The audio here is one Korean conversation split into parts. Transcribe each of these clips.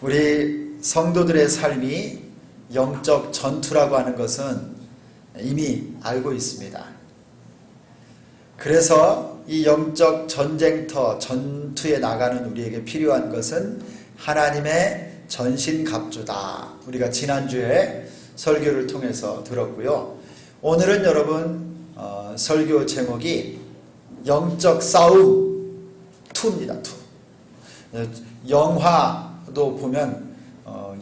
우리 성도들의 삶이 영적 전투라고 하는 것은 이미 알고 있습니다. 그래서 이 영적 전쟁터, 전투에 나가는 우리에게 필요한 것은 하나님의 전신갑주다. 우리가 지난주에 설교를 통해서 들었고요. 오늘은 여러분 설교 제목이 영적 싸움 2입니다. 2. 영화도 보면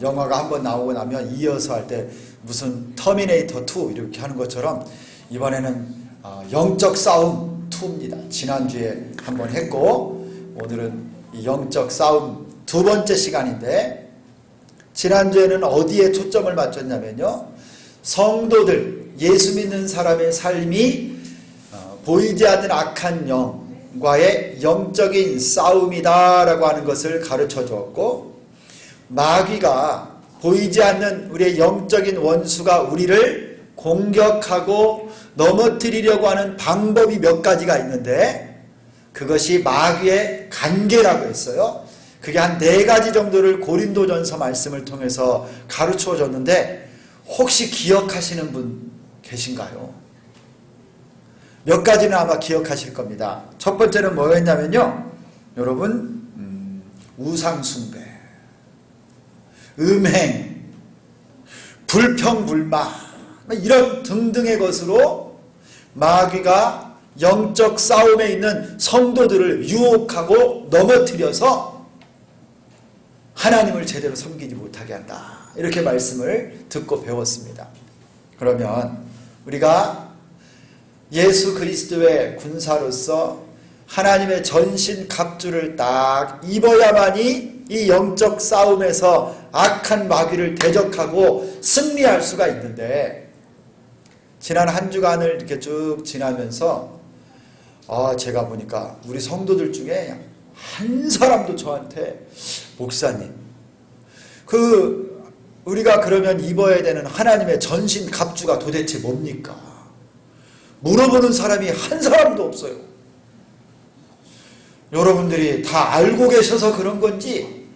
영화가 한번 나오고 나면 이어서 할 때 무슨 터미네이터 2 이렇게 하는 것처럼 이번에는 영적 싸움 2입니다. 지난주에 한번 했고 오늘은 이 영적 싸움 두 번째 시간인데, 지난주에는 어디에 초점을 맞췄냐면요, 성도들, 예수 믿는 사람의 삶이 보이지 않는 악한 영과의 영적인 싸움이다 라고 하는 것을 가르쳐 주었고, 마귀가 보이지 않는 우리의 영적인 원수가 우리를 공격하고 넘어뜨리려고 하는 방법이 몇 가지가 있는데, 그것이 마귀의 간계라고 했어요. 그게 한 4가지 정도를 고린도전서 말씀을 통해서 가르쳐 줬는데, 혹시 기억하시는 분 계신가요? 몇 가지는 아마 기억하실 겁니다. 첫 번째는 뭐였냐면요, 여러분, 우상숭배, 음행, 불평불만, 이런 등등의 것으로 마귀가 영적 싸움에 있는 성도들을 유혹하고 넘어뜨려서 하나님을 제대로 섬기지 못하게 한다, 이렇게 말씀을 듣고 배웠습니다. 그러면 우리가 예수 그리스도의 군사로서 하나님의 전신 갑주를 딱 입어야만이 이 영적 싸움에서 악한 마귀를 대적하고 승리할 수가 있는데, 지난 한 주간을 이렇게 쭉 지나면서 제가 보니까 우리 성도들 중에 한 사람도 저한테, 목사님, 우리가 그러면 입어야 되는 하나님의 전신 갑주가 도대체 뭡니까? 물어보는 사람이 한 사람도 없어요. 여러분들이 다 알고 계셔서 그런 건지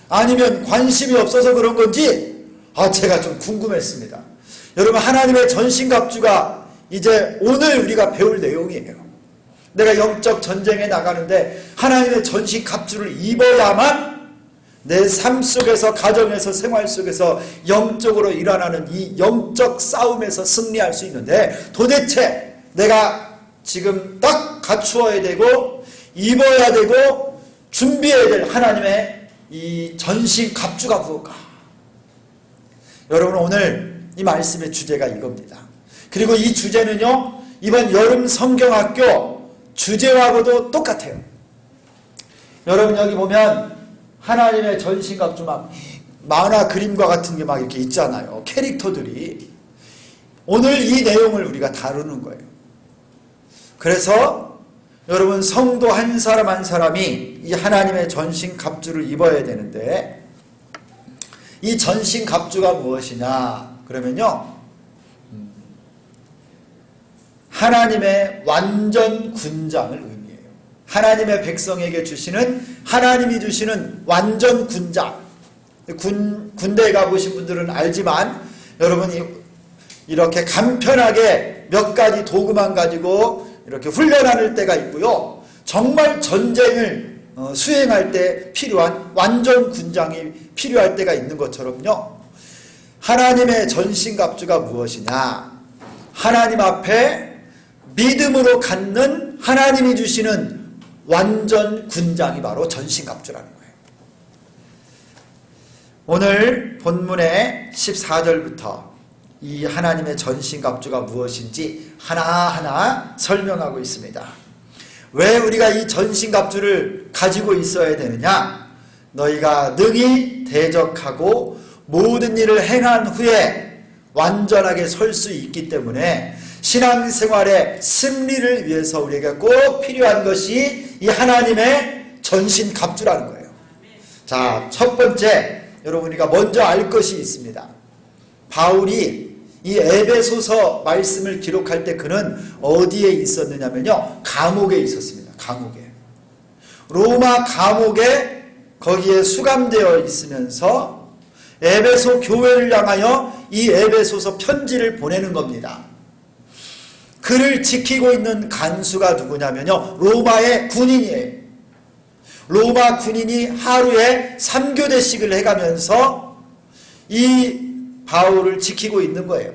아니면 관심이 없어서 그런 건지 제가 좀 궁금했습니다. 여러분, 하나님의 전신 갑주가 이제 오늘 우리가 배울 내용이에요. 내가 영적 전쟁에 나가는데 하나님의 전신 갑주를 입어야만 내 삶 속에서, 가정에서, 생활 속에서 영적으로 일어나는 이 영적 싸움에서 승리할 수 있는데, 도대체 내가 지금 딱 갖추어야 되고 입어야 되고 준비해야 될 하나님의 이 전신 갑주가 무엇일까? 여러분, 오늘 이 말씀의 주제가 이겁니다. 그리고 이 주제는요, 이번 여름 성경학교 주제하고도 똑같아요. 여러분, 여기 보면 하나님의 전신갑주 막 만화 그림과 같은 게 막 이렇게 있잖아요. 캐릭터들이. 오늘 이 내용을 우리가 다루는 거예요. 그래서 여러분, 성도 한 사람 한 사람이 이 하나님의 전신갑주를 입어야 되는데, 이 전신갑주가 무엇이냐 그러면요, 하나님의 완전 군장을 의미해요. 하나님의 백성에게 주시는, 하나님이 주시는 완전 군장. 군대에 가보신 분들은 알지만, 여러분이 이렇게 간편하게 몇 가지 도구만 가지고 이렇게 훈련하는 때가 있고요, 정말 전쟁을 수행할 때 필요한 완전 군장이 필요할 때가 있는 것처럼요, 하나님의 전신갑주가 무엇이냐, 하나님 앞에 믿음으로 갖는 하나님이 주시는 완전 군장이 바로 전신갑주라는 거예요. 오늘 본문의 14절부터 이 하나님의 전신갑주가 무엇인지 하나하나 설명하고 있습니다. 왜 우리가 이 전신갑주를 가지고 있어야 되느냐? 너희가 능히 대적하고 모든 일을 행한 후에 완전하게 설 수 있기 때문에, 신앙생활의 승리를 위해서 우리에게 꼭 필요한 것이 이 하나님의 전신갑주라는 거예요. 자, 첫 번째, 여러분, 우리가 먼저 알 것이 있습니다. 바울이 이 에베소서 말씀을 기록할 때 그는 어디에 있었느냐면요, 감옥에 있었습니다. 감옥에. 로마 감옥에 거기에 수감되어 있으면서 에베소 교회를 향하여 이 에베소서 편지를 보내는 겁니다. 그를 지키고 있는 간수가 누구냐면요, 로마의 군인이에요. 로마 군인이 하루에 3교대씩을 해가면서 이 바울을 지키고 있는 거예요.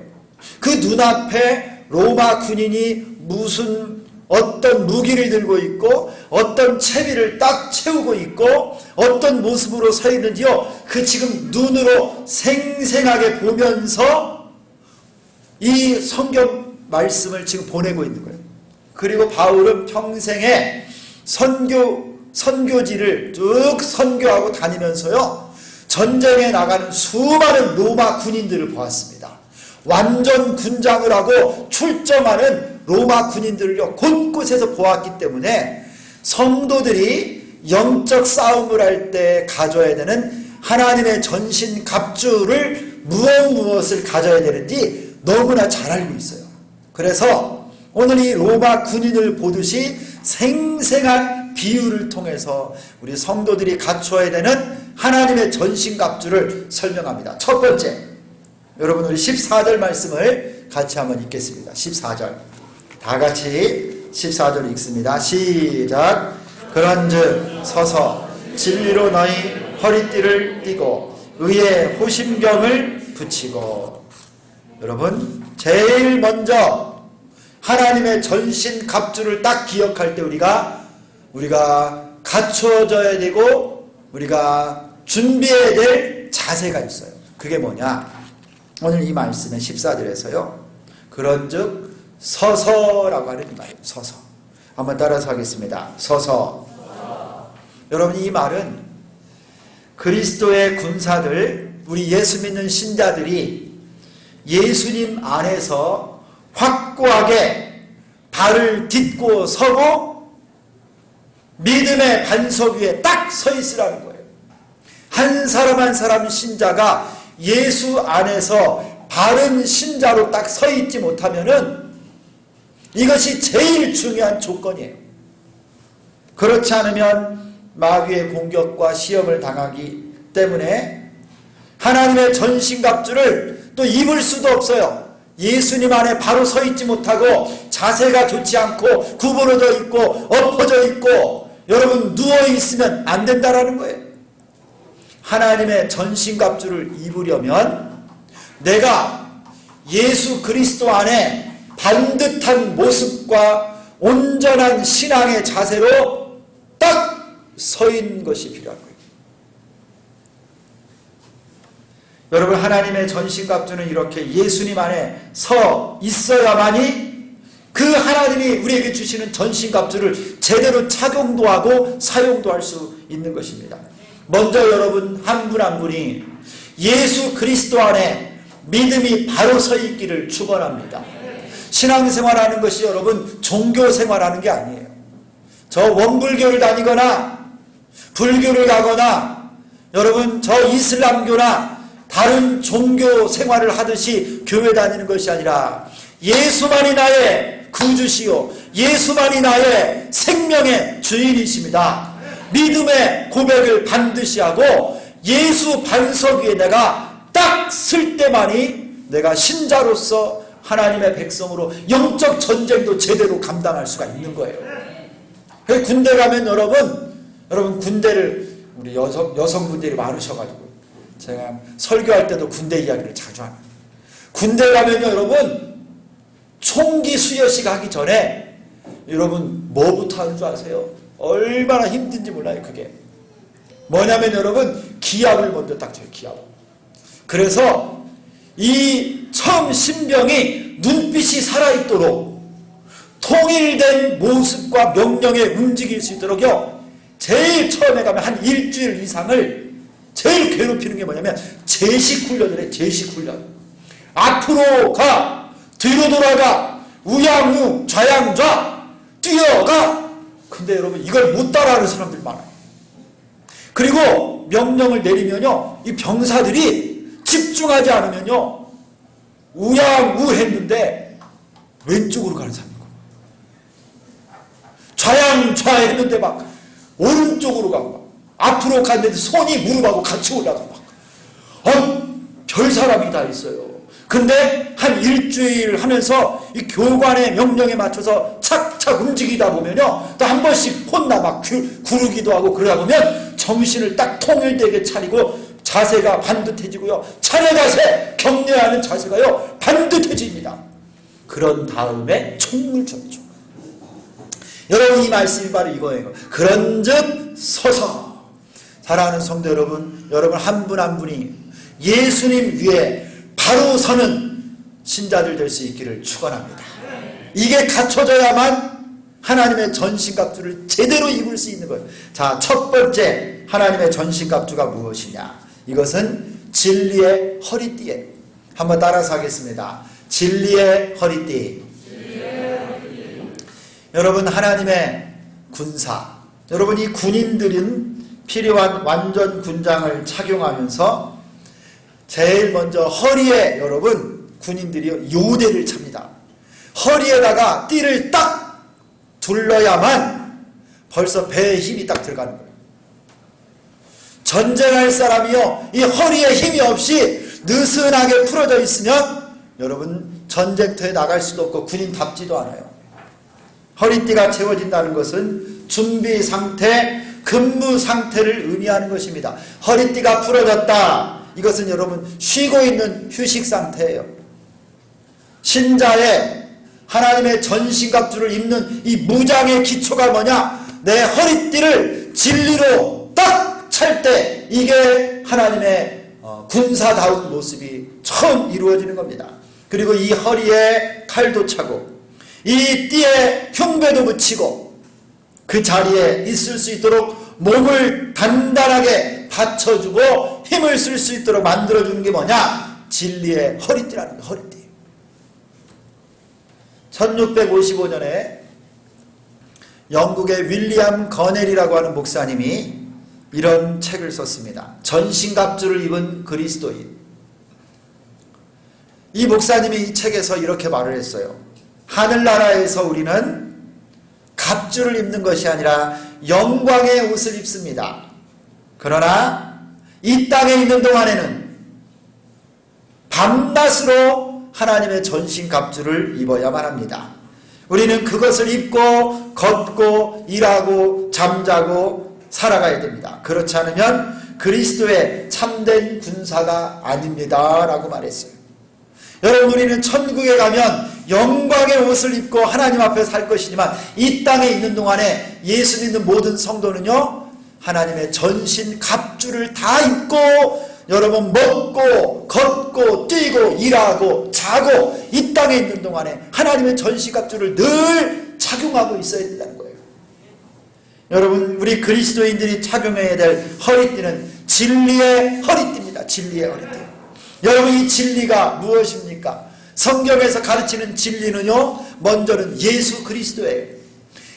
그 눈앞에 로마 군인이 어떤 무기를 들고 있고 어떤 채비를 딱 채우고 있고 어떤 모습으로 서 있는지요, 그 지금 눈으로 생생하게 보면서 이 성경 말씀을 지금 보내고 있는 거예요. 그리고 바울은 평생에 선교지를 쭉 선교하고 다니면서요, 전쟁에 나가는 수많은 로마 군인들을 보았습니다. 완전 군장을 하고 출정하는 로마 군인들을요, 곳곳에서 보았기 때문에 성도들이 영적 싸움을 할 때 가져야 되는 하나님의 전신 갑주를 무엇을 가져야 되는지 너무나 잘 알고 있어요. 그래서 오늘 이 로마 군인을 보듯이 생생한 비유를 통해서 우리 성도들이 갖춰야 되는 하나님의 전신갑주를 설명합니다. 첫 번째, 여러분 우리 14절 말씀을 같이 한번 읽겠습니다. 14절 다 같이 14절 읽습니다. 시작. 그런즉 서서 진리로 너희 허리띠를 띠고 의의 호심경을 붙이고. 여러분, 제일 먼저 하나님의 전신 갑주를 딱 기억할 때 우리가 갖춰져야 되고 우리가 준비해야 될 자세가 있어요. 그게 뭐냐? 오늘 이 말씀의 14절에서요, 그런즉 서서라고 하는 이 말이에요. 서서. 한번 따라서 하겠습니다. 서서. 여러분, 이 말은 그리스도의 군사들, 우리 예수 믿는 신자들이 예수님 안에서 확고하게 발을 딛고 서고 믿음의 반석 위에 딱 서 있으라는 거예요. 한 사람 한 사람 신자가 예수 안에서 바른 신자로 딱 서 있지 못하면은 이것이 제일 중요한 조건이에요. 그렇지 않으면 마귀의 공격과 시험을 당하기 때문에 하나님의 전신갑주를 또 입을 수도 없어요. 예수님 안에 바로 서 있지 못하고 자세가 좋지 않고 구부러져 있고 엎어져 있고 여러분 누워 있으면 안 된다라는 거예요. 하나님의 전신갑주를 입으려면 내가 예수 그리스도 안에 반듯한 모습과 온전한 신앙의 자세로 딱 서 있는 것이 필요한 거예요. 여러분, 하나님의 전신갑주는 이렇게 예수님 안에 서 있어야만이 그 하나님이 우리에게 주시는 전신갑주를 제대로 착용도 하고 사용도 할 수 있는 것입니다. 먼저 여러분 한 분 한 분이 예수 그리스도 안에 믿음이 바로 서 있기를 축원합니다. 신앙생활하는 것이 여러분 종교생활하는 게 아니에요. 저 원불교를 다니거나 불교를 가거나 여러분 저 이슬람교나 다른 종교 생활을 하듯이 교회 다니는 것이 아니라 예수만이 나의 구주시요 예수만이 나의 생명의 주인이십니다. 믿음의 고백을 반드시 하고 예수 반석 위에 내가 딱 설 때만이 내가 신자로서 하나님의 백성으로 영적 전쟁도 제대로 감당할 수가 있는 거예요. 군대 가면 여러분 군대를 우리 여성분들이 많으셔가지고 제가 설교할 때도 군대 이야기를 자주 합니다. 군대 가면요 여러분 총기 수여식 하기 전에 여러분 뭐부터 하는 줄 아세요? 얼마나 힘든지 몰라요. 그게 뭐냐면 여러분 기합을 먼저 딱 쳐요. 기합. 그래서 이 처음 신병이 눈빛이 살아있도록 통일된 모습과 명령에 움직일 수 있도록요 제일 처음에 가면 한 일주일 이상을 제일 괴롭히는 게 뭐냐면 제식훈련을 해. 제식훈련. 앞으로 가, 뒤로 돌아가, 우양우, 좌양좌, 뛰어가. 근데 여러분 이걸 못 따라하는 사람들 많아요. 그리고 명령을 내리면요 이 병사들이 집중하지 않으면요 우양우 했는데 왼쪽으로 가는 사람이 있고 좌양좌 했는데 막 오른쪽으로 가고 앞으로 갔는데 손이 무릎하고 같이 올라가 막. 별 사람이 다 있어요. 근데 한 일주일 하면서 이 교관의 명령에 맞춰서 착착 움직이다 보면요, 또 한 번씩 혼나 막 구르기도 하고 그러다 보면 정신을 딱 통일되게 차리고 자세가 반듯해지고요, 차례 자세, 격려하는 자세가요 반듯해집니다. 그런 다음에 총을 쳤죠. 여러분, 이 말씀이 바로 이거예요. 그런즉 서서. 사랑하는 성도 여러분, 여러분 한 분 한 분이 예수님 위에 바로 서는 신자들 될 수 있기를 축원합니다. 이게 갖춰져야만 하나님의 전신갑주를 제대로 입을 수 있는 거예요. 자, 첫 번째 하나님의 전신갑주가 무엇이냐? 이것은 진리의 허리띠예요. 한번 따라서 하겠습니다. 진리의 허리띠. 여러분, 하나님의 군사, 여러분 이 군인들은 필요한 완전 군장을 착용하면서 제일 먼저 허리에, 여러분 군인들이 요대를 찹니다. 허리에다가 띠를 딱 둘러야만 벌써 배에 힘이 딱 들어가는 거예요. 전쟁할 사람이요, 이 허리에 힘이 없이 느슨하게 풀어져 있으면 여러분 전쟁터에 나갈 수도 없고 군인답지도 않아요. 허리띠가 채워진다는 것은 준비 상태, 근무 상태를 의미하는 것입니다. 허리띠가 풀어졌다, 이것은 여러분 쉬고 있는 휴식 상태예요. 신자의 하나님의 전신갑주를 입는 이 무장의 기초가 뭐냐? 내 허리띠를 진리로 딱 찰 때 이게 하나님의 군사다운 모습이 처음 이루어지는 겁니다. 그리고 이 허리에 칼도 차고 이 띠에 흉배도 붙이고 그 자리에 있을 수 있도록 몸을 단단하게 받쳐주고 힘을 쓸 수 있도록 만들어주는 게 뭐냐? 진리의 허리띠라는 거예요. 허리띠. 1655년에 영국의 윌리엄 거넬이라고 하는 목사님이 이런 책을 썼습니다. 전신갑주를 입은 그리스도인. 이 목사님이 이 책에서 이렇게 말을 했어요. 하늘나라에서 우리는 갑주를 입는 것이 아니라 영광의 옷을 입습니다. 그러나 이 땅에 있는 동안에는 밤낮으로 하나님의 전신갑주를 입어야만 합니다. 우리는 그것을 입고 걷고 일하고 잠자고 살아가야 됩니다. 그렇지 않으면 그리스도의 참된 군사가 아닙니다 라고 말했어요. 여러분, 우리는 천국에 가면 영광의 옷을 입고 하나님 앞에 살 것이지만 이 땅에 있는 동안에 예수 믿는 모든 성도는요, 하나님의 전신 갑주를 다 입고 여러분 먹고 걷고 뛰고 일하고 자고 이 땅에 있는 동안에 하나님의 전신 갑주를 늘 착용하고 있어야 된다는 거예요. 여러분, 우리 그리스도인들이 착용해야 될 허리띠는 진리의 허리띠입니다. 진리의 허리띠. 여러분, 이 진리가 무엇입니까? 성경에서 가르치는 진리는요, 먼저는 예수 그리스도예요.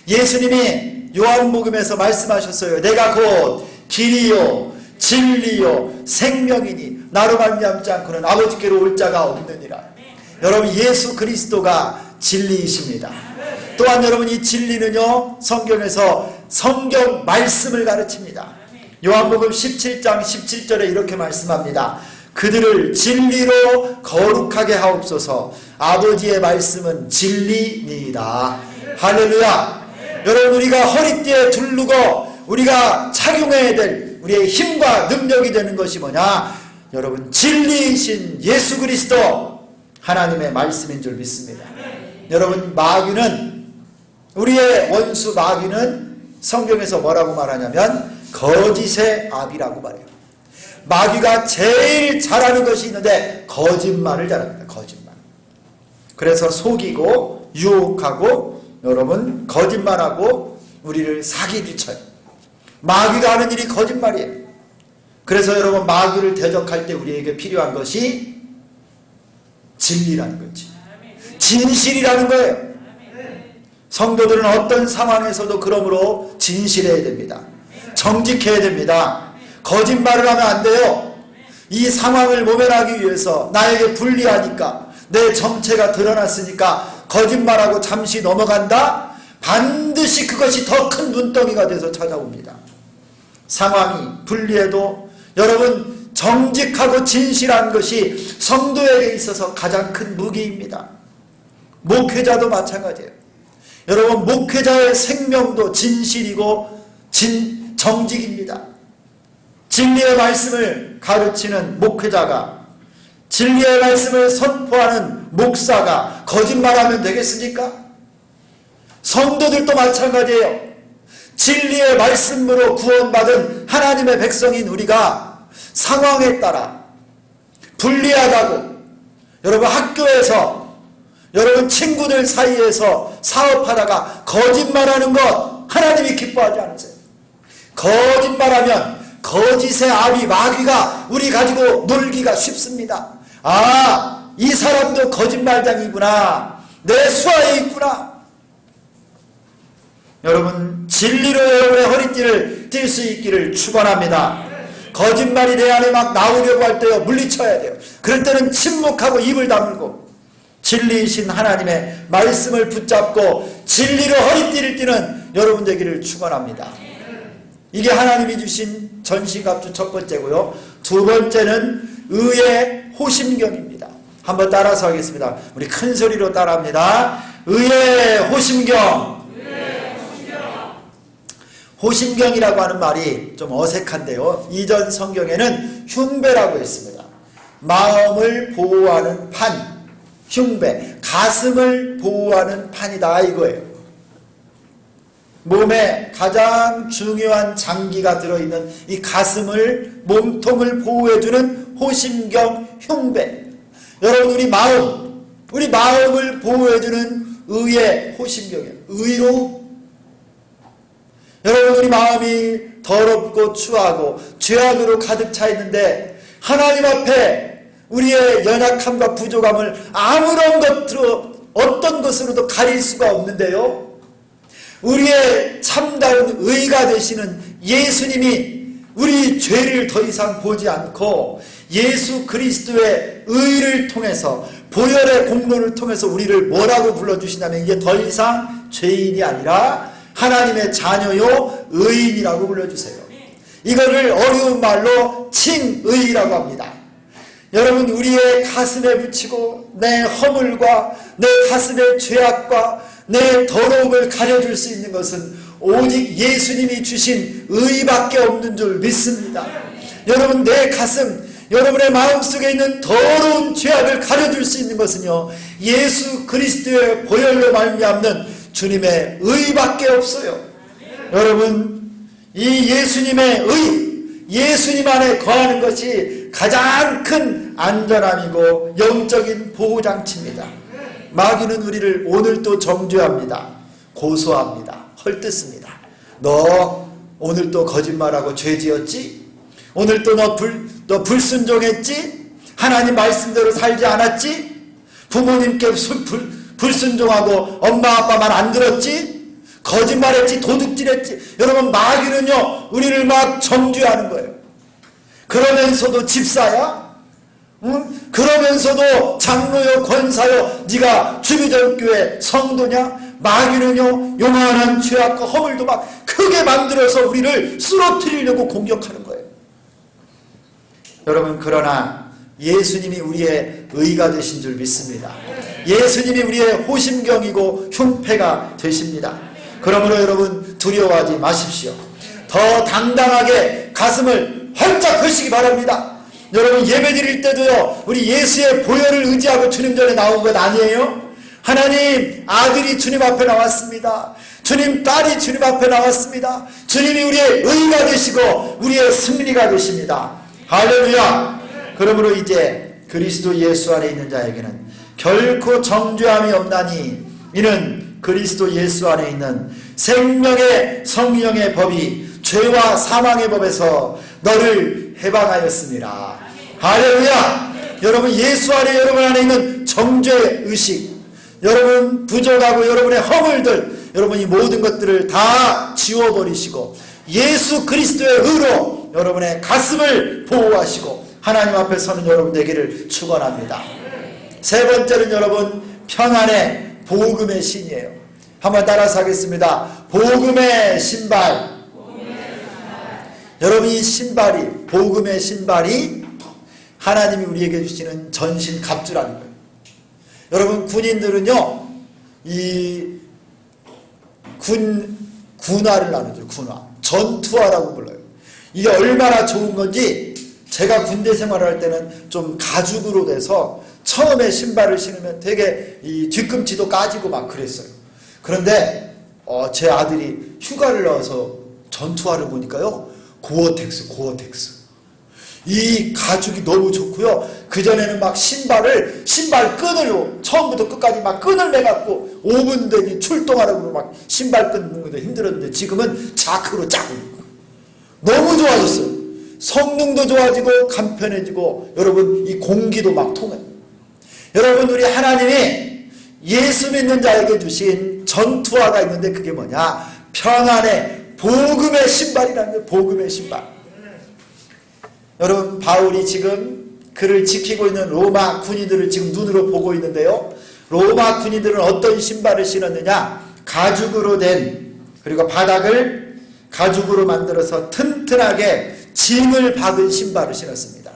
예수님이 요한복음에서 말씀하셨어요. 내가 곧 길이요 진리요 생명이니 나로 말미암지 않고는 아버지께로 올 자가 없느니라. 여러분, 예수 그리스도가 진리이십니다. 또한 여러분, 이 진리는요, 성경에서 성경 말씀을 가르칩니다. 요한복음 17장 17절에 이렇게 말씀합니다. 그들을 진리로 거룩하게 하옵소서. 아버지의 말씀은 진리니이다. 할렐루야. 여러분, 우리가 허리띠에 두르고 우리가 착용해야 될 우리의 힘과 능력이 되는 것이 뭐냐? 여러분, 진리이신 예수 그리스도 하나님의 말씀인 줄 믿습니다. 여러분, 마귀는, 우리의 원수 마귀는 성경에서 뭐라고 말하냐면 거짓의 아비라고 말해요. 마귀가 제일 잘하는 것이 있는데 거짓말을 잘합니다. 거짓말. 그래서 속이고 유혹하고 여러분 거짓말하고 우리를 사기를 쳐요. 마귀가 하는 일이 거짓말이에요. 그래서 여러분, 마귀를 대적할 때 우리에게 필요한 것이 진리라는 거지, 진실이라는 거예요. 성도들은 어떤 상황에서도 그러므로 진실해야 됩니다. 정직해야 됩니다. 거짓말을 하면 안 돼요. 이 상황을 모면하기 위해서 나에게 불리하니까, 내 정체가 드러났으니까 거짓말하고 잠시 넘어간다? 반드시 그것이 더 큰 눈덩이가 돼서 찾아옵니다. 상황이 불리해도 여러분 정직하고 진실한 것이 성도에게 있어서 가장 큰 무기입니다. 목회자도 마찬가지예요. 여러분 목회자의 생명도 진실이고 정직입니다. 진리의 말씀을 가르치는 목회자가, 진리의 말씀을 선포하는 목사가 거짓말하면 되겠습니까? 성도들도 마찬가지예요. 진리의 말씀으로 구원받은 하나님의 백성인 우리가 상황에 따라 불리하다고, 여러분 학교에서, 여러분 친구들 사이에서 사업하다가 거짓말하는 것 하나님이 기뻐하지 않으세요. 거짓말하면 거짓의 아비 마귀가 우리 가지고 놀기가 쉽습니다. 아, 이 사람도 거짓말장이구나, 내 수하에 있구나. 여러분 진리로 여러분의 허리띠를 뛸 수 있기를 축원합니다. 거짓말이 내 안에 막 나오려고 할 때요, 물리쳐야 돼요. 그럴 때는 침묵하고 입을 다물고 진리이신 하나님의 말씀을 붙잡고 진리로 허리띠를 띠는 여러분 되기를 축원합니다. 이게 하나님이 주신 전신갑주 첫 번째고요. 두 번째는 의의 호심경입니다. 한번 따라서 하겠습니다. 우리 큰 소리로 따라합니다. 의의 호심경. 호심경이라고 하는 말이 좀 어색한데요, 이전 성경에는 흉배라고 했습니다. 마음을 보호하는 판, 흉배, 가슴을 보호하는 판이다 이거예요. 몸에 가장 중요한 장기가 들어있는 이 가슴을, 몸통을 보호해주는 호심경, 흉배. 여러분 우리 마음을 보호해주는 의의 호심경이에요. 의로. 여러분 우리 마음이 더럽고 추하고 죄악으로 가득 차 있는데 하나님 앞에 우리의 연약함과 부족함을 아무런 것으로, 어떤 것으로도 가릴 수가 없는데요, 우리의 참다운 의가 되시는 예수님이 우리 죄를 더 이상 보지 않고 예수 그리스도의 의를 통해서, 보혈의 공로를 통해서 우리를 뭐라고 불러주시냐면 이제 더 이상 죄인이 아니라 하나님의 자녀요 의인이라고 불러주세요. 이거를 어려운 말로 칭의라고 합니다. 여러분 우리의 가슴에 붙이고 내 허물과 내 가슴의 죄악과 내 더러움을 가려줄 수 있는 것은 오직 예수님이 주신 의밖에 없는 줄 믿습니다. 여러분 내 가슴, 여러분의 마음속에 있는 더러운 죄악을 가려줄 수 있는 것은요, 예수 그리스도의 보혈로 말미암는 주님의 의밖에 없어요. 여러분 이 예수님의 의, 예수님 안에 거하는 것이 가장 큰 안전함이고 영적인 보호장치입니다. 마귀는 우리를 오늘도 정죄합니다. 고소합니다. 헐뜯습니다. 너 오늘 또 거짓말하고 죄지었지? 오늘 또 너 불순종했지? 하나님 말씀대로 살지 않았지? 부모님께 불순종하고 엄마 아빠 말 안 들었지? 거짓말했지? 도둑질했지? 여러분 마귀는요 우리를 막 정죄하는 거예요. 그러면서도 집사야? 응? 그러면서도 장로요 권사요 네가 주기전교회 성도냐? 마귀는요 요만한 죄악과 허물도 막 크게 만들어서 우리를 쓰러뜨리려고 공격하는 거예요. 여러분 그러나 예수님이 우리의 의가 되신 줄 믿습니다. 예수님이 우리의 호심경이고 흉패가 되십니다. 그러므로 여러분 두려워하지 마십시오. 더 당당하게 가슴을 활짝 펴시기 바랍니다. 여러분 예배 드릴 때도요 우리 예수의 보혈을 의지하고 주님 전에 나온 것 아니에요? 하나님 아들이 주님 앞에 나왔습니다. 주님 딸이 주님 앞에 나왔습니다. 주님이 우리의 의가 되시고 우리의 승리가 되십니다. 할렐루야. 그러므로 이제 그리스도 예수 안에 있는 자에게는 결코 정죄함이 없나니 이는 그리스도 예수 안에 있는 생명의 성령의 법이 죄와 사망의 법에서 너를 해방하였습니다. 할렐루야. 여러분 예수 안에, 여러분 안에 있는 정죄의식, 여러분 부족하고 여러분의 허물들, 여러분 이 모든 것들을 다 지워버리시고 예수 그리스도의 의로 여러분의 가슴을 보호하시고 하나님 앞에 서는 여러분 되기를 축원합니다. 세 번째는 여러분 평안의 복음의 신이에요. 한번 따라서 하겠습니다. 복음의 신발. 여러분, 이 신발이, 복음의 신발이 하나님이 우리에게 주시는 전신 갑주라는 거예요. 여러분, 군인들은요, 이 군화를 나누죠. 군화. 전투화라고 불러요. 이게 얼마나 좋은 건지, 제가 군대 생활을 할 때는 좀 가죽으로 돼서 처음에 신발을 신으면 되게 이 뒤꿈치도 까지고 막 그랬어요. 그런데 제 아들이 휴가를 나와서 전투화를 보니까요, 고어텍스. 이 가죽이 너무 좋고요. 그전에는 막 신발 끈으로 처음부터 끝까지 막 끈을 매갖고 5분 되니 출동하라고 막 신발끈 묶는 게 힘들었는데, 지금은 자크로 짜고 너무 좋아졌어요. 성능도 좋아지고 간편해지고, 여러분, 이 공기도 막 통해요. 여러분, 우리 하나님이 예수 믿는 자에게 주신 전투화가 있는데, 그게 뭐냐? 평안의 복음의 신발이라는 거예요. 복음의 신발. 여러분, 바울이 지금 그를 지키고 있는 로마 군인들을 지금 눈으로 보고 있는데요, 로마 군인들은 어떤 신발을 신었느냐? 가죽으로 된, 그리고 바닥을 가죽으로 만들어서 튼튼하게 짐을 박은 신발을 신었습니다.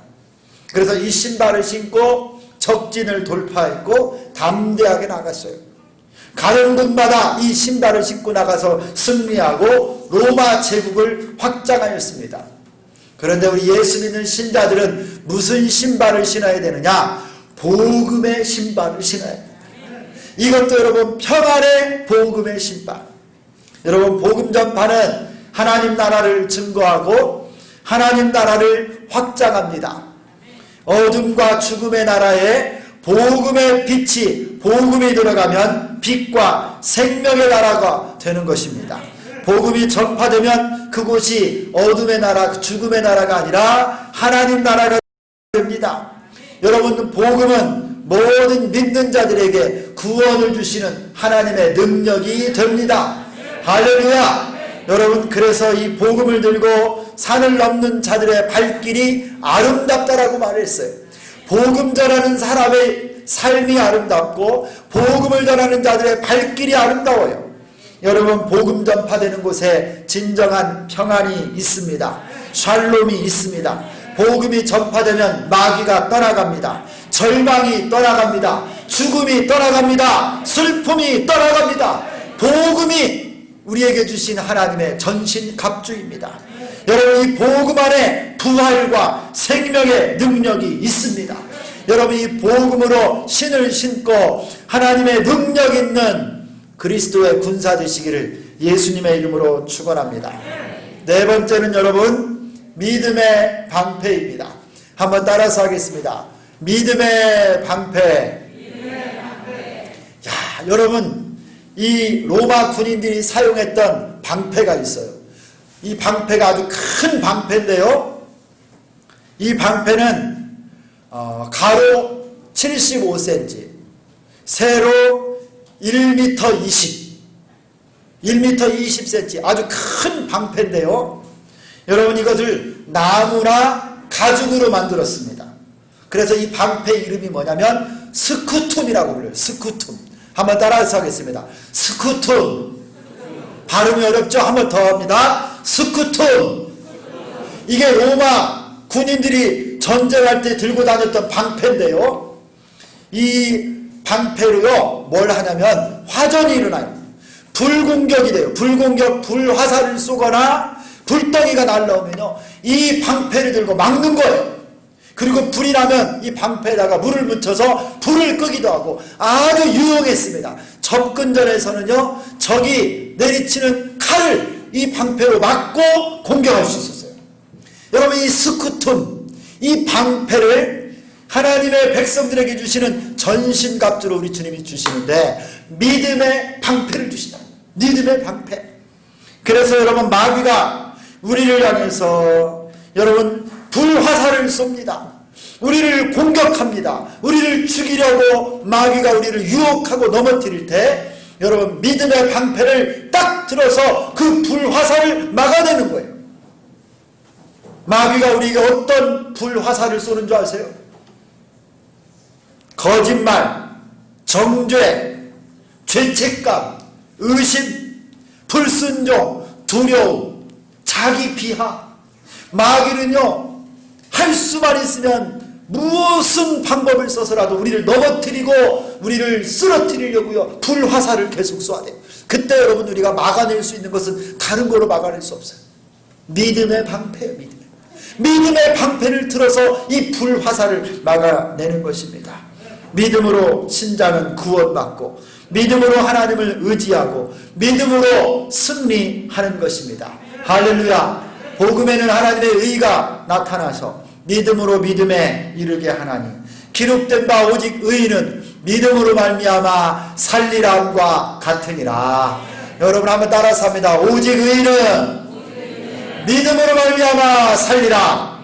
그래서 이 신발을 신고 적진을 돌파했고 담대하게 나갔어요. 가는 곳마다 이 신발을 신고 나가서 승리하고 로마 제국을 확장하였습니다. 그런데 우리 예수 믿는 신자들은 무슨 신발을 신어야 되느냐? 복음의 신발을 신어야 돼요. 이것도 여러분, 평안의 복음의 신발. 여러분, 복음 전파는 하나님 나라를 증거하고 하나님 나라를 확장합니다. 어둠과 죽음의 나라에 복음의 빛이, 복음이 들어가면 빛과 생명의 나라가 되는 것입니다. 복음이 전파되면 그곳이 어둠의 나라, 죽음의 나라가 아니라 하나님 나라가 됩니다. 여러분, 복음은 모든 믿는 자들에게 구원을 주시는 하나님의 능력이 됩니다. 할렐루야! 여러분, 그래서 이 복음을 들고 산을 넘는 자들의 발길이 아름답다라고 말했어요. 복음 전하는 사람의 삶이 아름답고 복음을 전하는 자들의 발길이 아름다워요. 여러분, 복음 전파되는 곳에 진정한 평안이 있습니다. 샬롬이 있습니다. 복음이 전파되면 마귀가 떠나갑니다. 절망이 떠나갑니다. 죽음이 떠나갑니다. 슬픔이 떠나갑니다. 복음이 우리에게 주신 하나님의 전신 갑주입니다. 여러분, 이 복음 안에 부활과 생명의 능력이 있습니다. 여러분, 이 복음으로 신을 신고 하나님의 능력 있는 그리스도의 군사 되시기를 예수님의 이름으로 축원합니다. 네 번째는 여러분, 믿음의 방패입니다. 한번 따라서 하겠습니다. 믿음의 방패. 야, 여러분, 이 로마 군인들이 사용했던 방패가 있어요. 이 방패가 아주 큰 방패인데요, 이 방패는 가로 75cm, 세로 1m 20cm, 아주 큰 방패인데요, 여러분, 이것을 나무나 가죽으로 만들었습니다. 그래서 이 방패 이름이 뭐냐면 스쿠툼이라고 불려요. 스쿠툼. 한번 따라서 하겠습니다. 스쿠툼. 발음이 어렵죠? 한번 더 합니다. 스쿠툼. 이게 로마 군인들이 전쟁할 때 들고 다녔던 방패인데요, 이 방패로요, 뭘 하냐면 화전이 일어나요. 불공격이 돼요. 불화살을 쏘거나 불덩이가 날라오면요, 이 방패를 들고 막는 거예요. 그리고 불이 나면 이 방패에다가 물을 묻혀서 불을 끄기도 하고 아주 유용했습니다. 접근전에서는요, 적이 내리치는 칼을 이 방패로 막고 공격할 수 있었어요. 여러분, 이 스쿠툼, 이 방패를 하나님의 백성들에게 주시는 전신갑주로 우리 주님이 주시는데, 믿음의 방패를 주시다. 믿음의 방패. 그래서 여러분, 마귀가 우리를 향해서 여러분 불화살을 쏩니다. 우리를 공격합니다. 우리를 죽이려고 마귀가 우리를 유혹하고 넘어뜨릴 때, 여러분, 믿음의 방패를 딱 들어서 그 불화살을 막아내는 거예요. 마귀가 우리에게 어떤 불화살을 쏘는 줄 아세요? 거짓말, 정죄, 죄책감, 의심, 불순종, 두려움, 자기 비하, 마귀는요, 할 수만 있으면 무슨 방법을 써서라도 우리를 넘어뜨리고 우리를 쓰러뜨리려고요, 불화살을 계속 쏘아대요. 그때 여러분 우리가 막아낼 수 있는 것은 다른 거로 막아낼 수 없어요. 믿음의 방패예요. 믿음의 방패를 틀어서 이 불화살을 막아내는 것입니다. 믿음으로 신자는 구원받고 믿음으로 하나님을 의지하고 믿음으로 승리하는 것입니다. 할렐루야. 복음에는 하나님의 의가 나타나서 믿음으로 믿음에 이르게 하나니 기록된 바 오직 의인은 믿음으로 말미암아 살리라 함과 같으니라. 여러분 한번 따라서 합니다. 오직 의인은 믿음으로 말미암아 살리라.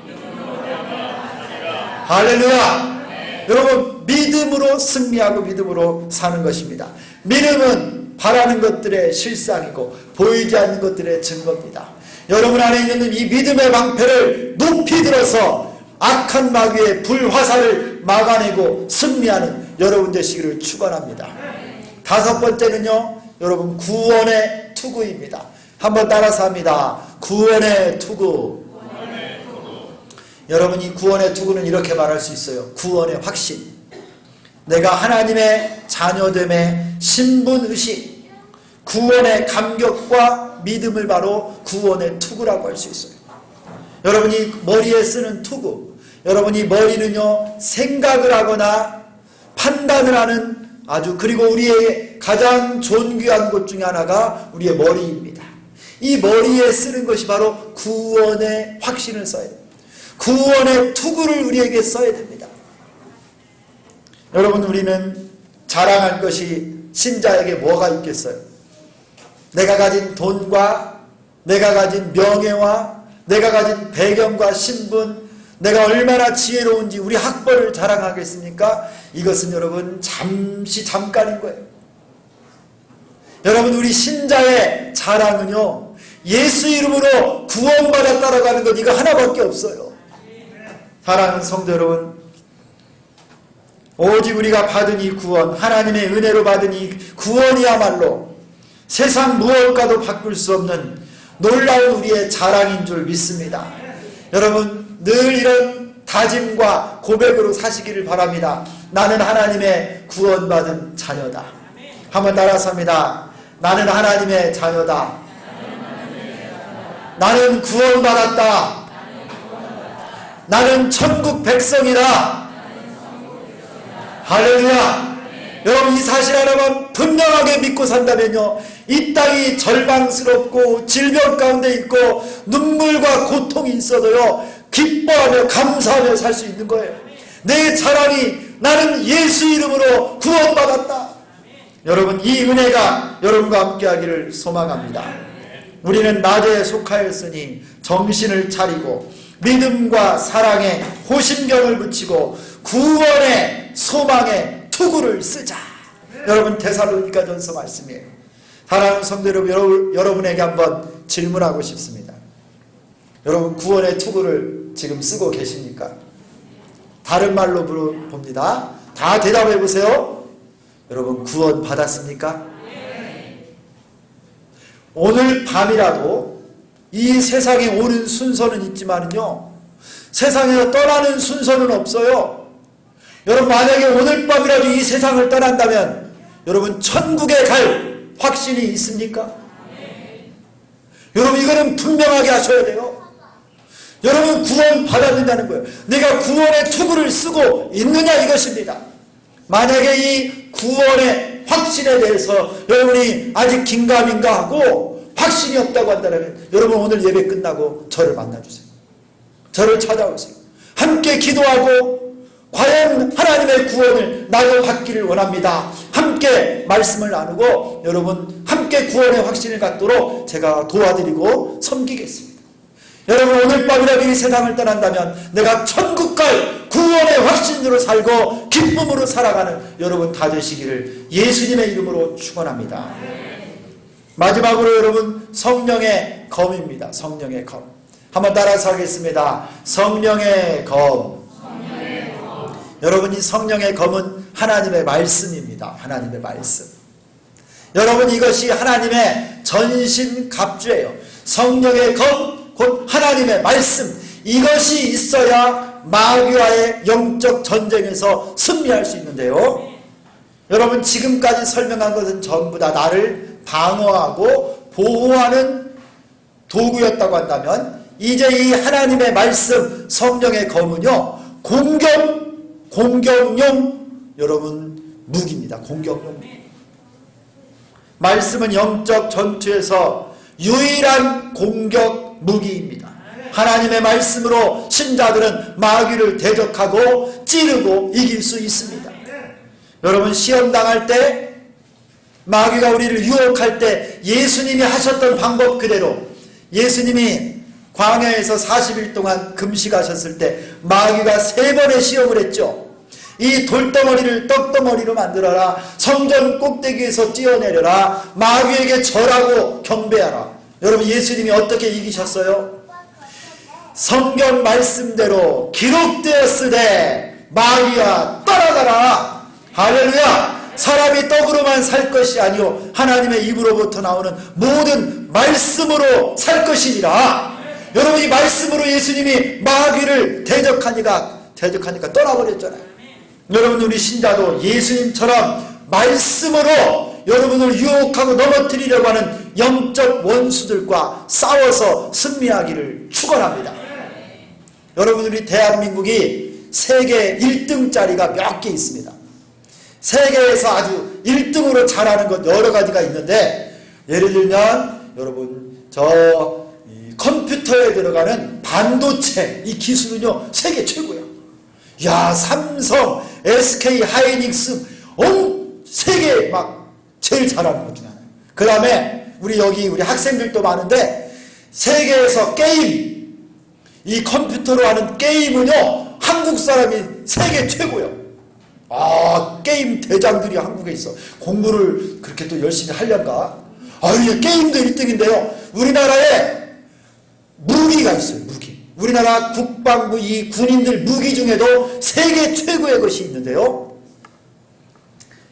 할렐루야. 여러분 믿음으로 승리하고 믿음으로 사는 것입니다. 믿음은 바라는 것들의 실상이고 보이지 않는 것들의 증거입니다. 여러분 안에 있는 이 믿음의 방패를 높이 들어서 악한 마귀의 불화살을 막아내고 승리하는 여러분 되시기를 축원합니다. 다섯 번째는요, 여러분 구원의 투구입니다. 한번 따라서 합니다. 구원의 투구. 여러분 이 구원의 투구는 이렇게 말할 수 있어요. 구원의 확신. 내가 하나님의 자녀됨의 신분의식, 구원의 감격과 믿음을 바로 구원의 투구라고 할 수 있어요. 여러분이 머리에 쓰는 투구, 여러분이 머리는요 생각을 하거나 판단을 하는 아주, 그리고 우리의 가장 존귀한 것 중에 하나가 우리의 머리입니다. 이 머리에 쓰는 것이 바로 구원의 확신을 써야 돼요. 구원의 투구를 우리에게 써야 됩니다. 여러분 우리는 자랑할 것이 신자에게 뭐가 있겠어요? 내가 가진 돈과 내가 가진 명예와 내가 가진 배경과 신분, 내가 얼마나 지혜로운지 우리 학벌을 자랑하겠습니까? 이것은 여러분 잠깐인 거예요. 여러분 우리 신자의 자랑은요, 예수 이름으로 구원받았다라고 하는 것, 이거 하나밖에 없어요. 사랑하는 성도 여러분, 오직 우리가 받은 이 구원, 하나님의 은혜로 받은 이 구원이야말로 세상 무엇과도 바꿀 수 없는 놀라운 우리의 자랑인 줄 믿습니다. 여러분 늘 이런 다짐과 고백으로 사시기를 바랍니다. 나는 하나님의 구원받은 자녀다. 한번 따라서 합니다. 나는 하나님의 자녀다. 나는 구원받았다. 나는 천국 백성이다. 할렐루야. 여러분 이 사실 하나만 분명하게 믿고 산다면요, 이 땅이 절망스럽고 질병 가운데 있고 눈물과 고통이 있어도요 기뻐하며 감사하며 살 수 있는 거예요. 내 자랑이 나는 예수 이름으로 구원받았다. 여러분 이 은혜가 여러분과 함께 하기를 소망합니다. 우리는 낮에 속하였으니 정신을 차리고 믿음과 사랑에 호심경을 붙이고 구원의 소망의 투구를 쓰자. 여러분 데살로니가전서 말씀이에요. 사랑하는 성도 여러분, 여러분에게 한번 질문하고 싶습니다. 여러분 구원의 투구를 지금 쓰고 계십니까? 다른 말로 물어봅니다. 다 대답해 보세요. 여러분 구원 받았습니까? 오늘 밤이라도 이 세상에 오는 순서는 있지만요, 세상에서 떠나는 순서는 없어요. 여러분 만약에 오늘 밤이라도 이 세상을 떠난다면 여러분 천국에 갈 확신이 있습니까? 여러분 이거는 분명하게 하셔야 돼요. 여러분 구원 받아야 된다는 거예요. 내가 구원의 투구를 쓰고 있느냐 이것입니다. 만약에 이 구원의 확신에 대해서 여러분이 아직 긴가민가하고 확신이 없다고 한다면 여러분 오늘 예배 끝나고 저를 만나주세요. 저를 찾아오세요. 함께 기도하고 과연 하나님의 구원을 나도 받기를 원합니다. 함께 말씀을 나누고 여러분 함께 구원의 확신을 갖도록 제가 도와드리고 섬기겠습니다. 여러분 오늘 밤이라도 이 세상을 떠난다면 내가 천국 갈 구원의 확신으로 살고 기쁨으로 살아가는 여러분 다 되시기를 예수님의 이름으로 축원합니다. 마지막으로 여러분 성령의 검입니다. 성령의 검. 한번 따라서 하겠습니다. 성령의 검. 여러분 이 성령의 검은 하나님의 말씀입니다. 하나님의 말씀. 여러분 이것이 하나님의 전신갑주예요. 성령의 검 곧 하나님의 말씀. 이것이 있어야 마귀와의 영적 전쟁에서 승리할 수 있는데요. 여러분, 지금까지 설명한 것은 전부 다 나를 방어하고 보호하는 도구였다고 한다면, 이제 이 하나님의 말씀, 성령의 검은요, 공격용 여러분 무기입니다. 공격용 무기. 말씀은 영적 전투에서 유일한 공격 무기입니다. 하나님의 말씀으로 신자들은 마귀를 대적하고 찌르고 이길 수 있습니다. 여러분, 시험 당할 때, 마귀가 우리를 유혹할 때 예수님이 하셨던 방법 그대로, 예수님이 광야에서 40일 동안 금식하셨을 때 마귀가 3번의 시험을 했죠. 이 돌덩어리를 떡덩어리로 만들어라, 성전 꼭대기에서 뛰어내려라, 마귀에게 절하고 경배하라. 여러분, 예수님이 어떻게 이기셨어요? 성경 말씀대로 기록되었으되 마귀야 떠나가라. 할렐루야. 사람이 떡으로만 살 것이 아니요 하나님의 입으로부터 나오는 모든 말씀으로 살 것이니라. 여러분, 이 말씀으로 예수님이 마귀를 대적하니까 떠나버렸잖아요. 여러분, 우리 신자도 예수님처럼 말씀으로 여러분을 유혹하고 넘어뜨리려고 하는 영적 원수들과 싸워서 승리하기를 축원합니다. 여러분, 우리 대한민국이 세계 1등짜리가 몇 개 있습니다. 세계에서 아주 1등으로 잘하는 것 여러 가지가 있는데, 예를 들면 여러분, 컴퓨터에 들어가는 반도체 이 기술은요 세계 최고예요. 야, 삼성, SK 하이닉스 세계 막 제일 잘하는 것 중에 하나예요. 그 다음에 우리 학생들도 많은데, 세계에서 게임, 이 컴퓨터로 하는 게임은요 한국 사람이 세계 최고예요. 게임 대장들이 한국에 있어. 공부를 그렇게 또 열심히 하려는가? 이게 게임도 1등인데요. 우리나라에 무기가 있어요. 무기. 우리나라 국방부 이 군인들 무기 중에도 세계 최고의 것이 있는데요.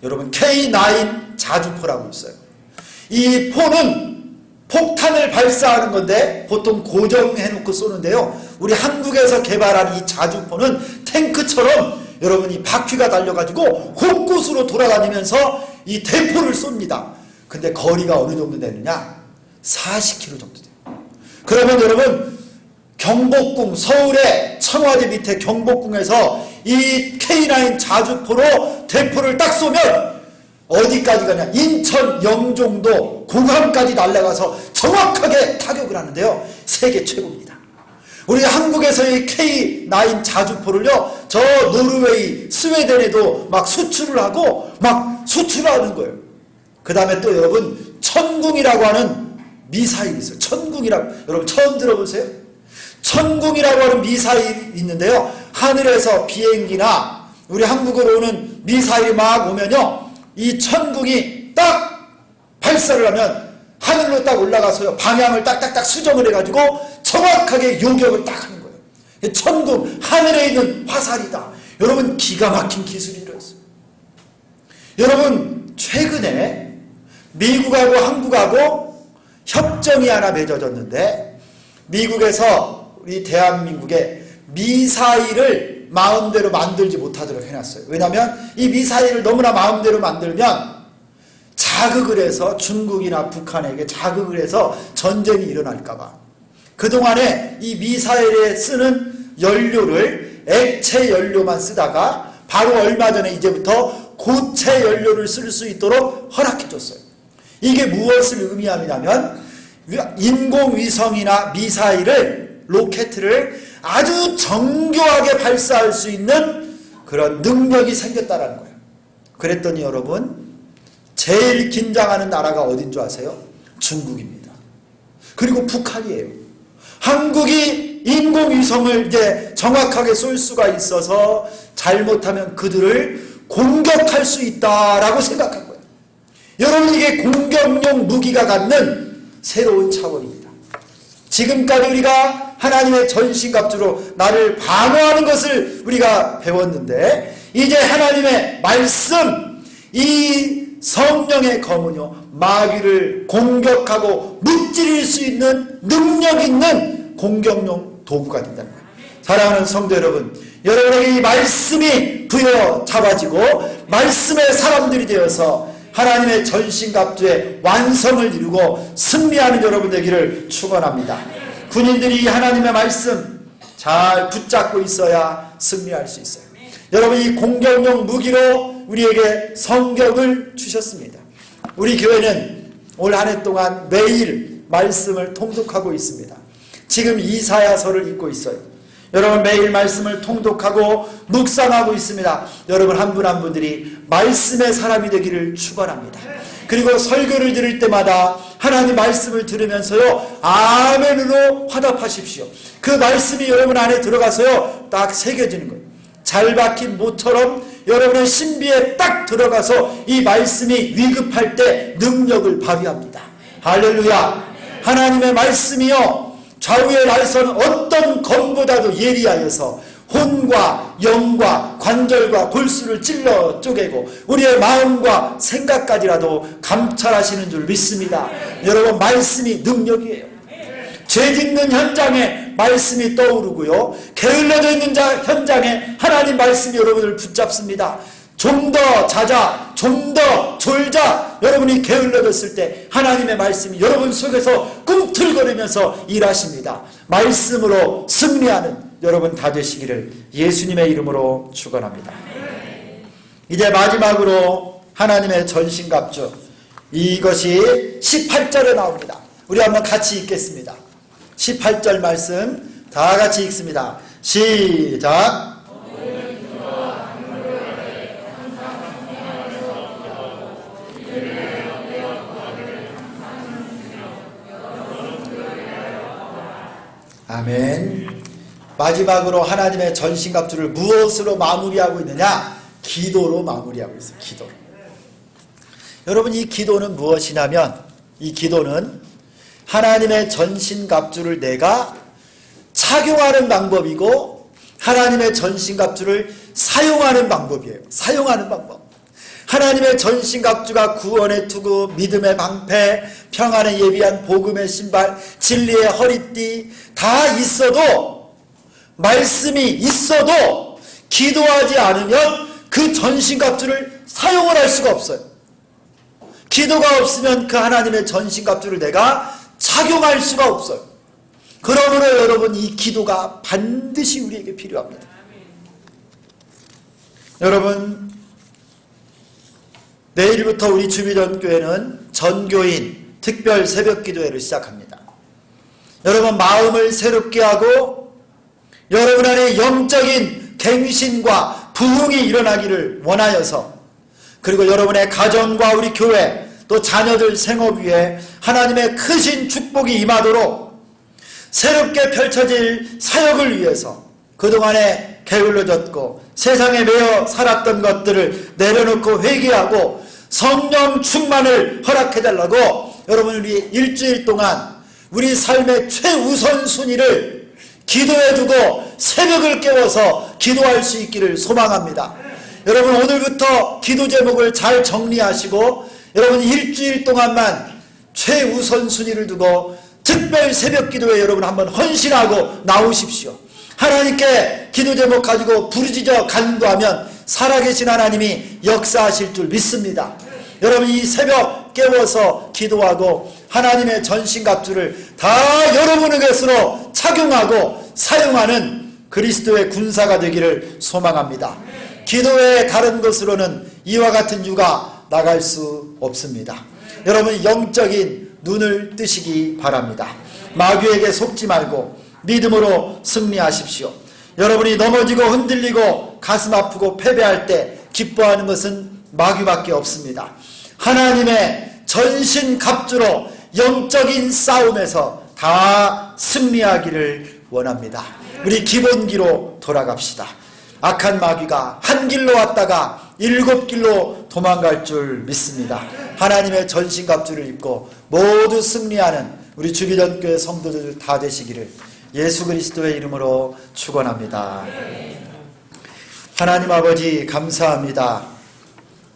여러분, K9 자주포라고 있어요. 이 포는 폭탄을 발사하는 건데 보통 고정해놓고 쏘는데요. 우리 한국에서 개발한 이 자주포는 탱크처럼 여러분이 바퀴가 달려가지고 곳곳으로 돌아다니면서 이 대포를 쏩니다. 근데 거리가 어느 정도 되느냐? 40km 정도 돼요. 그러면 여러분, 경복궁, 서울의 청와대 밑에 경복궁에서 이 K9 자주포로 대포를 딱 쏘면 어디까지 가냐? 인천 영종도 공항까지 날아가서 정확하게 타격을 하는데요. 세계 최고입니다. 우리 한국에서의 K9 자주포를요, 저 노르웨이, 스웨덴에도 막 수출을 하고 막 수출하는 거예요. 그 다음에 또 여러분, 천궁이라고 하는 미사일이 있어요. 천궁이라고, 여러분 처음 들어보세요? 천궁이라고 하는 미사일이 있는데요, 하늘에서 비행기나 우리 한국으로 오는 미사일이 막 오면요, 이 천궁이 딱 발사를 하면 하늘로 딱 올라가서요, 방향을 딱딱딱 수정을 해가지고 정확하게 요격을 딱 하는 거예요. 천궁, 하늘에 있는 화살이다. 여러분, 기가 막힌 기술이 들어있어요. 여러분, 최근에 미국하고 한국하고 협정이 하나 맺어졌는데, 미국에서 우리 대한민국에 미사일을 마음대로 만들지 못하도록 해놨어요. 왜냐하면 이 미사일을 너무나 마음대로 만들면 자극을 해서 중국이나 북한에게 자극을 해서 전쟁이 일어날까봐, 그동안에 이 미사일에 쓰는 연료를 액체 연료만 쓰다가 바로 얼마 전에 이제부터 고체 연료를 쓸 수 있도록 허락해줬어요. 이게 무엇을 의미하냐면, 인공위성이나 미사일을, 로켓을 아주 정교하게 발사할 수 있는 그런 능력이 생겼다는 거예요. 그랬더니 여러분, 제일 긴장하는 나라가 어딘 줄 아세요? 중국입니다. 그리고 북한이에요. 한국이 인공위성을 이제 정확하게 쏠 수가 있어서 잘못하면 그들을 공격할 수 있다라고 생각한 거예요. 여러분, 이게 공격용 무기가 갖는 새로운 차원입니다. 지금까지 우리가 하나님의 전신갑주로 나를 방어하는 것을 우리가 배웠는데, 이제 하나님의 말씀, 이 성령의 검은요, 마귀를 공격하고 무찌를 수 있는 능력 있는 공격용 도구가 된다는 거예요. 사랑하는 성도 여러분, 여러분에게 이 말씀이 부여 잡아지고 말씀의 사람들이 되어서 하나님의 전신갑주의 완성을 이루고 승리하는 여러분 되기를 축원합니다. 군인들이 하나님의 말씀 잘 붙잡고 있어야 승리할 수 있어요. 여러분, 이 공격용 무기로 우리에게 성경을 주셨습니다. 우리 교회는 올 한 해 동안 매일 말씀을 통독하고 있습니다. 지금 이사야서를 읽고 있어요. 여러분, 매일 말씀을 통독하고 묵상하고 있습니다. 여러분 한 분 한 분들이 말씀의 사람이 되기를 축원합니다. 그리고 설교를 들을 때마다 하나님 말씀을 들으면서요, 아멘으로 화답하십시오. 그 말씀이 여러분 안에 들어가서요, 딱 새겨지는 거예요. 잘 박힌 모처럼 여러분의 신비에 딱 들어가서 이 말씀이 위급할 때 능력을 발휘합니다. 할렐루야. 하나님의 말씀이요, 좌우의 날선 어떤 검보다도 예리하여서 혼과 영과 관절과 골수를 찔러 쪼개고 우리의 마음과 생각까지라도 감찰하시는 줄 믿습니다. 여러분, 말씀이 능력이에요. 죄 짓는 현장에 말씀이 떠오르고요, 게을러져 있는 현장에 하나님 말씀이 여러분을 붙잡습니다. 좀 더 자자, 좀 더 졸자. 여러분이 게을러졌을 때 하나님의 말씀이 여러분 속에서 꿈틀거리면서 일하십니다. 말씀으로 승리하는 여러분 다 되시기를 예수님의 이름으로 축원합니다. 이제 마지막으로 하나님의 전신갑주, 이것이 18절에 나옵니다. 우리 한번 같이 읽겠습니다. 18절 말씀 다 같이 읽습니다. 시작. 아멘. 마지막으로 하나님의 전신갑주를 무엇으로 마무리하고 있느냐? 기도로 마무리하고 있어요. 기도로. 여러분, 이 기도는 무엇이냐면, 이 기도는 하나님의 전신갑주를 내가 착용하는 방법이고 하나님의 전신갑주를 사용하는 방법이에요. 사용하는 방법. 하나님의 전신갑주가 구원의 투구, 믿음의 방패, 평안에 예비한 복음의 신발, 진리의 허리띠 다 있어도, 말씀이 있어도 기도하지 않으면 그 전신갑주를 사용을 할 수가 없어요. 기도가 없으면 그 하나님의 전신갑주를 내가 착용할 수가 없어요. 그러므로 여러분, 이 기도가 반드시 우리에게 필요합니다. 여러분, 내일부터 우리 주비전교회는 전교인 특별 새벽 기도회를 시작합니다. 여러분, 마음을 새롭게 하고 여러분 안에 영적인 갱신과 부흥이 일어나기를 원하여서, 그리고 여러분의 가정과 우리 교회 또 자녀들 생업 위에 하나님의 크신 축복이 임하도록 새롭게 펼쳐질 사역을 위해서 그동안에 게을러졌고 세상에 매여 살았던 것들을 내려놓고 회개하고 성령 충만을 허락해달라고 여러분, 우리 일주일 동안 우리 삶의 최우선 순위를 기도에 두고 새벽을 깨워서 기도할 수 있기를 소망합니다. 여러분, 오늘부터 기도 제목을 잘 정리하시고 여러분 일주일 동안만 최우선 순위를 두고 특별 새벽 기도에 여러분 한번 헌신하고 나오십시오. 하나님께 기도 제목 가지고 부르짖어 간구하면 살아계신 하나님이 역사하실 줄 믿습니다. 여러분, 이 새벽 깨워서 기도하고 하나님의 전신갑주를 다 여러분의 것으로 착용하고 사용하는 그리스도의 군사가 되기를 소망합니다. 기도의 다른 것으로는 이와 같은 유가 나갈 수 없습니다. 여러분, 영적인 눈을 뜨시기 바랍니다. 마귀에게 속지 말고 믿음으로 승리하십시오. 여러분이 넘어지고 흔들리고 가슴 아프고 패배할 때 기뻐하는 것은 마귀밖에 없습니다. 하나님의 전신갑주로 영적인 싸움에서 다 승리하기를 원합니다. 우리 기본기로 돌아갑시다. 악한 마귀가 한 길로 왔다가 7길로 도망갈 줄 믿습니다. 하나님의 전신갑주를 입고 모두 승리하는 우리 주기전교회 성도들 다 되시기를 예수 그리스도의 이름으로 축원합니다. 하나님 아버지, 감사합니다.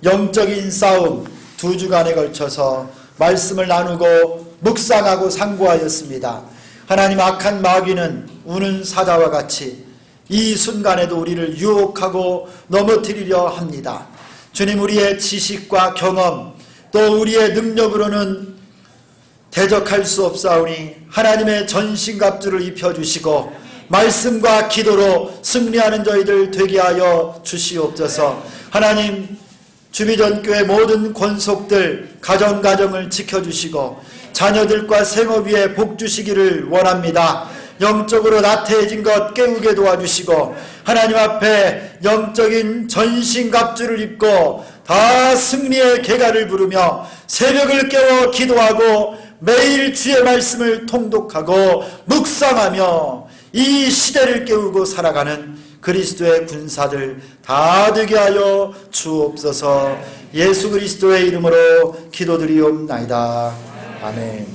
영적인 싸움 2주간에 걸쳐서 말씀을 나누고 묵상하고 상고하였습니다. 하나님, 악한 마귀는 우는 사자와 같이 이 순간에도 우리를 유혹하고 넘어뜨리려 합니다. 주님, 우리의 지식과 경험 또 우리의 능력으로는 대적할 수 없사오니 하나님의 전신갑주를 입혀주시고 말씀과 기도로 승리하는 저희들 되게 하여 주시옵소서. 하나님, 주비전교회 모든 권속들 가정을 지켜주시고 자녀들과 생업 위에 복 주시기를 원합니다. 영적으로 나태해진 것 깨우게 도와주시고 하나님 앞에 영적인 전신갑주를 입고 다 승리의 개가를 부르며 새벽을 깨워 기도하고 매일 주의 말씀을 통독하고 묵상하며 이 시대를 깨우고 살아가는 그리스도의 군사들 다 되게 하여 주옵소서. 예수 그리스도의 이름으로 기도드리옵나이다. 아멘.